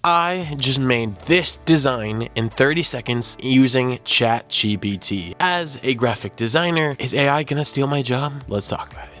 I just made this design in 30 seconds using ChatGPT. As a graphic designer, is AI gonna steal my job? Let's talk about it.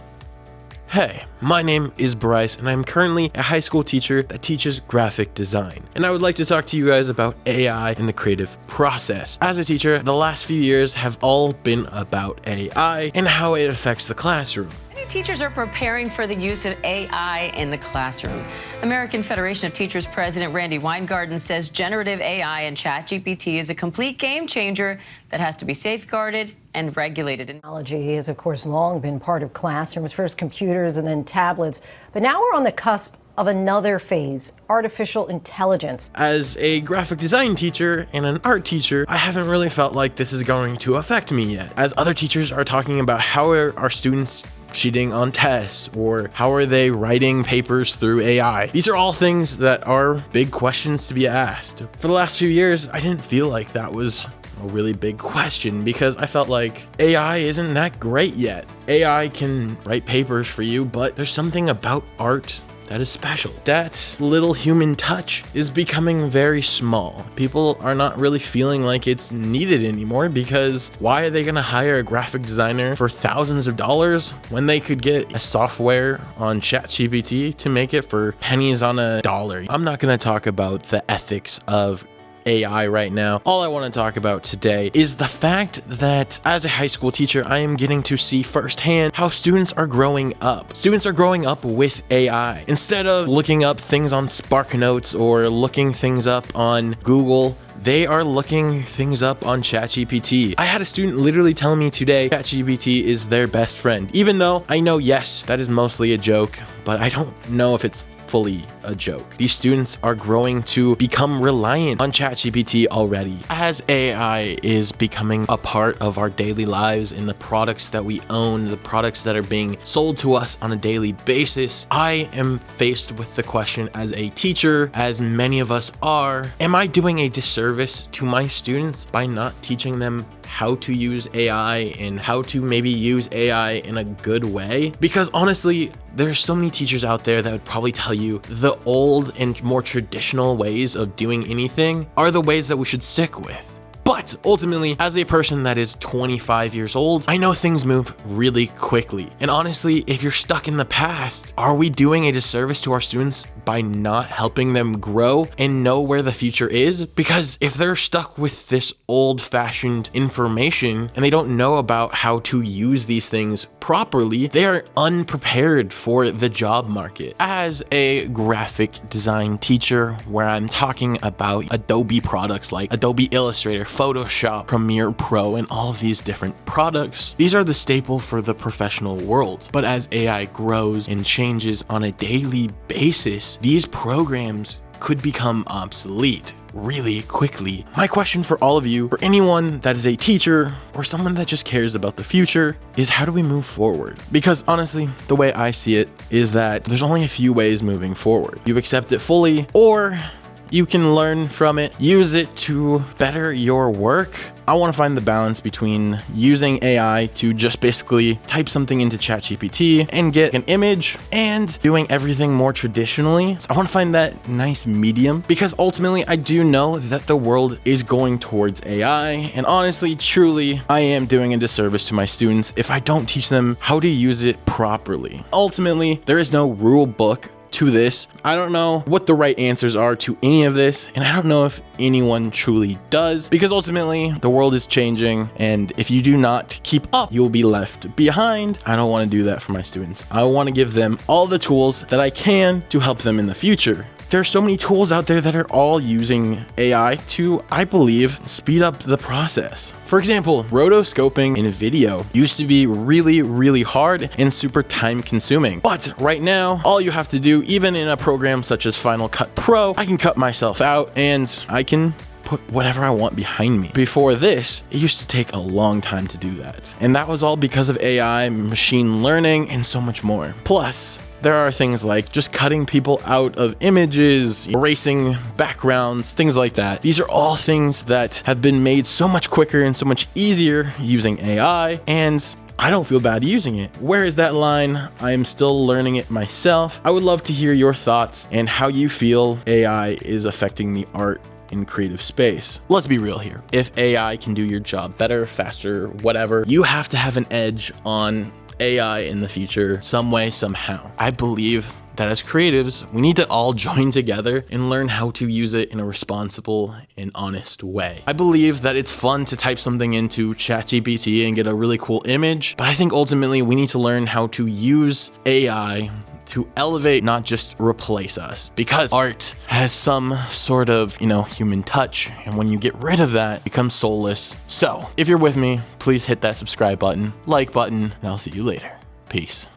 Hey, my name is Bryce and I'm currently a high school teacher that teaches graphic design. And I would like to talk to you guys about AI and the creative process. As a teacher, the last few years have all been about AI and how it affects the classroom. Many teachers are preparing for the use of AI in the classroom. American Federation of Teachers President Randy Weingarten says generative AI and ChatGPT is a complete game changer that has to be safeguarded and regulated. Technology has, of course, long been part of classrooms, first computers and then tablets. But now we're on the cusp of another phase, artificial intelligence. As a graphic design teacher and an art teacher, I haven't really felt like this is going to affect me yet. As other teachers are talking about how are our students cheating on tests, or how are they writing papers through AI? These are all things that are big questions to be asked. For the last few years, I didn't feel like that was a really big question because I felt like AI isn't that great yet. AI can write papers for you, but there's something about art that is special. That little human touch is becoming very small. People are not really feeling like it's needed anymore because why are they gonna hire a graphic designer for thousands of dollars when they could get a software on ChatGPT to make it for pennies on a dollar? I'm not gonna talk about the ethics of AI right now. All I want to talk about today is the fact that as a high school teacher, I am getting to see firsthand how students are growing up. Students are growing up with AI. Instead of looking up things on SparkNotes or looking things up on Google, they are looking things up on ChatGPT. I had a student literally tell me today ChatGPT is their best friend, even though I know, yes, that is mostly a joke, but I don't know if it's fully a joke. These students are growing to become reliant on ChatGPT already. As AI is becoming a part of our daily lives in the products that we own, the products that are being sold to us on a daily basis, I am faced with the question as a teacher, as many of us are, am I doing a disservice to my students by not teaching them how to use AI and how to maybe use AI in a good way? Because honestly, there's so many teachers out there that would probably tell you the old and more traditional ways of doing anything are the ways that we should stick with. But ultimately, as a person that is 25 years old, I know things move really quickly. And honestly, if you're stuck in the past, are we doing a disservice to our students by not helping them grow and know where the future is? Because if they're stuck with this old-fashioned information and they don't know about how to use these things properly, they are unprepared for the job market. As a graphic design teacher, where I'm talking about Adobe products like Adobe Illustrator, Photoshop, Premiere Pro, and all of these different products, these are the staple for the professional world. But as AI grows and changes on a daily basis, these programs could become obsolete really quickly. My question for all of you, for anyone that is a teacher or someone that just cares about the future, is how do we move forward? Because honestly, the way I see it is that there's only a few ways moving forward. You accept it fully, or you can learn from it, use it to better your work. I want to find the balance between using AI to just basically type something into ChatGPT and get an image and doing everything more traditionally. So I want to find that nice medium because ultimately I do know that the world is going towards AI. And honestly, truly, I am doing a disservice to my students if I don't teach them how to use it properly. Ultimately, there is no rule book to this. I don't know what the right answers are to any of this, and I don't know if anyone truly does, because ultimately the world is changing, and if you do not keep up, you'll be left behind. I don't want to do that for my students. I want to give them all the tools that I can to help them in the future. There are so many tools out there that are all using AI to, I believe, speed up the process. For example, rotoscoping in video used to be really, really hard and super time consuming. But right now, all you have to do, even in a program such as Final Cut Pro, I can cut myself out and I can put whatever I want behind me. Before this, it used to take a long time to do that. And that was all because of AI, machine learning, and so much more. Plus, there are things like just cutting people out of images, erasing backgrounds, things like that. These are all things that have been made so much quicker and so much easier using AI. And I don't feel bad using it. Where is that line? I am still learning it myself. I would love to hear your thoughts and how you feel AI is affecting the art in creative space. Let's be real here. If AI can do your job better, faster, whatever, you have to have an edge on AI in the future, some way, somehow. I believe that as creatives, we need to all join together and learn how to use it in a responsible and honest way. I believe that it's fun to type something into ChatGPT and get a really cool image, but I think ultimately we need to learn how to use AI to elevate, not just replace us, because art has some sort of, human touch. And when you get rid of that, it becomes soulless. So if you're with me, please hit that subscribe button, like button, and I'll see you later. Peace.